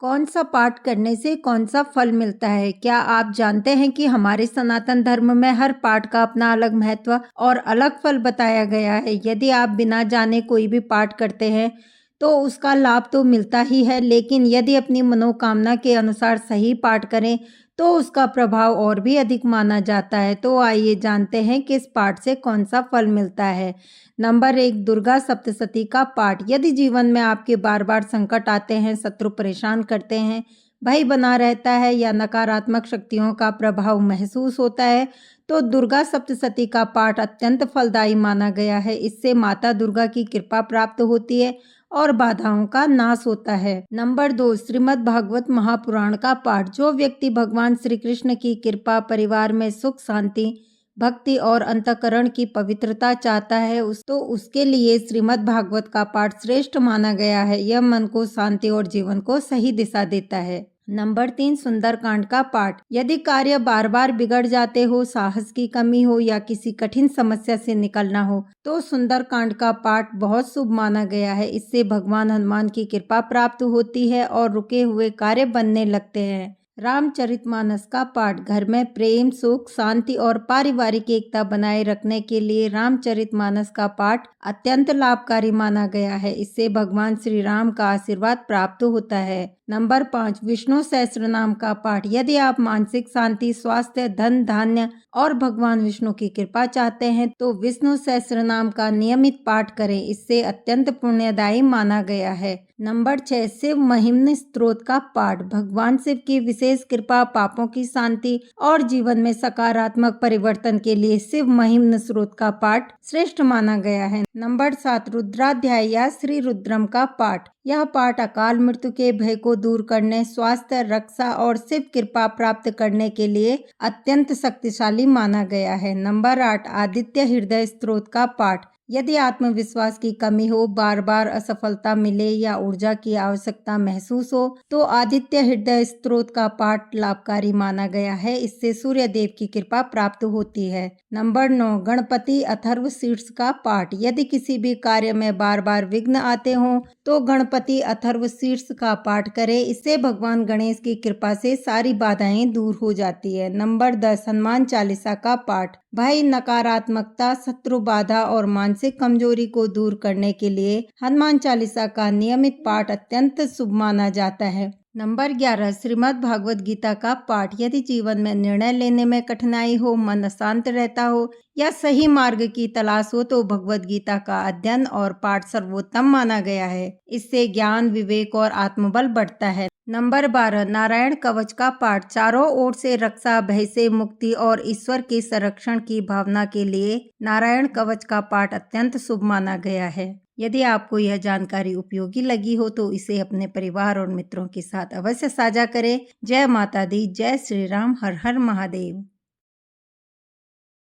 कौन सा पाठ करने से कौन सा फल मिलता है? क्या आप जानते हैं कि हमारे सनातन धर्म में हर पाठ का अपना अलग महत्व और अलग फल बताया गया है। यदि आप बिना जाने कोई भी पाठ करते हैं तो उसका लाभ तो मिलता ही है, लेकिन यदि अपनी मनोकामना के अनुसार सही पाठ करें तो उसका प्रभाव और भी अधिक माना जाता है। तो आइए जानते हैं कि इस पाठ से कौन सा फल मिलता है। नंबर 1, दुर्गा सप्तशती का पाठ। यदि जीवन में आपके बार बार संकट आते हैं, शत्रु परेशान करते हैं, भय बना रहता है या नकारात्मक शक्तियों का प्रभाव महसूस होता है, तो दुर्गा सप्तशती का पाठ अत्यंत फलदायी माना गया है। इससे माता दुर्गा की कृपा प्राप्त होती है और बाधाओं का नाश होता है। नंबर 2, श्रीमद् भागवत महापुराण का पाठ। जो व्यक्ति भगवान श्री कृष्ण की कृपा, परिवार में सुख शांति, भक्ति और अंतःकरण की पवित्रता चाहता है उसके लिए श्रीमद् भागवत का पाठ श्रेष्ठ माना गया है। यह मन को शांति और जीवन को सही दिशा देता है। नंबर 3, सुंदरकांड का पाठ। यदि कार्य बार बार बिगड़ जाते हो, साहस की कमी हो या किसी कठिन समस्या से निकलना हो, तो सुंदरकांड का पाठ बहुत शुभ माना गया है। इससे भगवान हनुमान की कृपा प्राप्त होती है और रुके हुए कार्य बनने लगते हैं। रामचरितमानस का पाठ। घर में प्रेम, सुख, शांति और पारिवारिक एकता बनाए रखने के लिए रामचरितमानस का पाठ अत्यंत लाभकारी माना गया है। इससे भगवान श्री राम का आशीर्वाद प्राप्त होता है। नंबर 5, विष्णु सहस्त्रनाम का पाठ। यदि आप मानसिक शांति, स्वास्थ्य, धन धान्य और भगवान विष्णु की कृपा चाहते हैं तो विष्णु सहस्त्रनाम का नियमित पाठ करें। इससे अत्यंत पुण्यदायी माना गया है। नंबर 6, शिव महिम्न स्तोत्र का पाठ। भगवान शिव की विशेष कृपा, पापों की शांति और जीवन में सकारात्मक परिवर्तन के लिए शिव महिम्न स्तोत्र का पाठ श्रेष्ठ माना गया है। नंबर 7, रुद्राध्याय या श्री रुद्रम का पाठ। यह पाठ अकाल मृत्यु के भय को दूर करने, स्वास्थ्य, रक्षा और शिव कृपा प्राप्त करने के लिए अत्यंत शक्तिशाली माना गया है। नंबर 8, आदित्य हृदय स्तोत्र का पाठ। यदि आत्मविश्वास की कमी हो, बार बार असफलता मिले या ऊर्जा की आवश्यकता महसूस हो, तो आदित्य हृदय स्तोत्र का पाठ लाभकारी माना गया है। इससे सूर्य देव की कृपा प्राप्त होती है। नंबर 9, गणपति अथर्व शीर्ष का पाठ। यदि किसी भी कार्य में बार बार विघ्न आते हों तो गणपति अथर्व शीर्ष का पाठ करें। इससे भगवान गणेश की कृपा से सारी बाधाएं दूर हो जाती है। नंबर 10, हनुमान चालीसा का पाठ। भय, नकारात्मकता, शत्रु बाधा और मानसिक कमजोरी को दूर करने के लिए हनुमान चालीसा का नियमित पाठ अत्यंत शुभ माना जाता है। नंबर 11, श्रीमद् भागवत गीता का पाठ। यदि जीवन में निर्णय लेने में कठिनाई हो, मन अशांत रहता हो या सही मार्ग की तलाश हो तो भगवत गीता का अध्ययन और पाठ सर्वोत्तम माना गया है। इससे ज्ञान, विवेक और आत्मबल बढ़ता है। नंबर 12, नारायण कवच का पाठ। चारों ओर से रक्षा, भय से मुक्ति और ईश्वर के संरक्षण की भावना के लिए नारायण कवच का पाठ अत्यंत शुभ माना गया है। यदि आपको यह जानकारी उपयोगी लगी हो तो इसे अपने परिवार और मित्रों के साथ अवश्य साझा करें। जय माता दी, जय श्री राम, हर हर महादेव।